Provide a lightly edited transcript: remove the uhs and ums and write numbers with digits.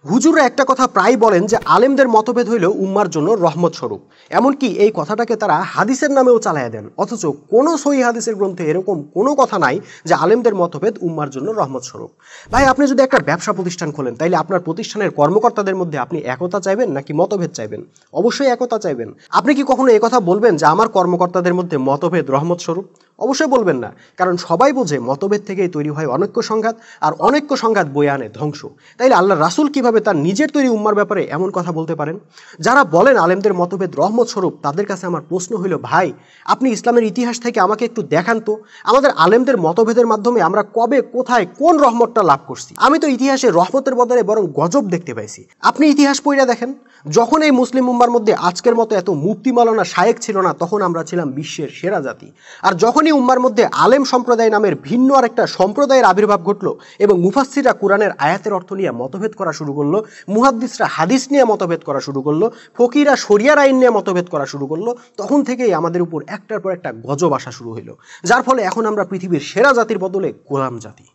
হুজুররা একটা কথা প্রায় বলেন যে আলেমদের মতভেদ হইল উম্মার জন্য রহমত স্বরূপ। এমনকি এই কথাটাকে তারা হাদিসের নামেও চালাইয়া দেন, অথচ কোনো সহিহ হাদিসের গ্রন্থে এরকম কোনো কথা নাই যে আলেমদের মতভেদ উম্মার জন্য রহমত স্বরূপ। ভাই, আপনি যদি একটা ব্যবসা প্রতিষ্ঠান খোলেন, তাইলে আপনার প্রতিষ্ঠানের কর্মকর্তাদের মধ্যে আপনি একতা চাইবেন নাকি মতভেদ চাইবেন? অবশ্যই একতা চাইবেন। আপনি কি কখনো এই কথা বলবেন যে আমার কর্মকর্তাদের মধ্যে মতভেদ রহমত স্বরূপ? অবশ্যই বলবেন না, কারণ সবাই বোঝে মতভেদ থেকেই তৈরি হয় অনৈক্য সংঘাত, আর অনৈক্য সংঘাত বয়ে আনে ধ্বংস। তাইলে আল্লাহ রাসূল কিভাবে তার নিজের তৈরি উম্মার ব্যাপারে এমন কথা বলতে পারেন? যারা বলেন আলেমদের মতভেদ রহমত স্বরূপ, তাদের কাছে আমার প্রশ্ন হইল, ভাই আপনি ইসলামের ইতিহাস থেকে আমাকে একটু দেখান তো আমাদের আলেমদের মতভেদের মাধ্যমে আমরা কবে, কোথায়, কোন রহমতটা লাভ করছি? আমি তো ইতিহাসে রহমতের বদলে বরং গজব দেখতে পাইছি। আপনি ইতিহাস পড়ে দেখেন, যখন এই মুসলিম উম্মার মধ্যে আজকের মতো এত মুফতি মাওলানা শায়েখ ছিল না, তখন আমরা ছিলাম বিশ্বের সেরা জাতি। আর যখনই উম্মার মধ্যে আলেম সম্প্রদায় নামের ভিন্ন আরেকটা সম্প্রদায়ের আবির্ভাব ঘটলো এবং মুফাসসিররা কোরআনের আয়াতের অর্থ নিয়ে মতভেদ করা শুরু করলো, মুহাদ্দিসরা হাদিস নিয়ে মতভেদ করা শুরু করলো, ফকিরা শরিয়ার আইন নিয়ে মতভেদ করা শুরু করলো, তখন থেকেই আমাদের উপর একটার পর একটা গজব আসা শুরু হলো, যার ফলে এখন আমরা পৃথিবীর সেরা জাতির বদলে গোলাম জাতি।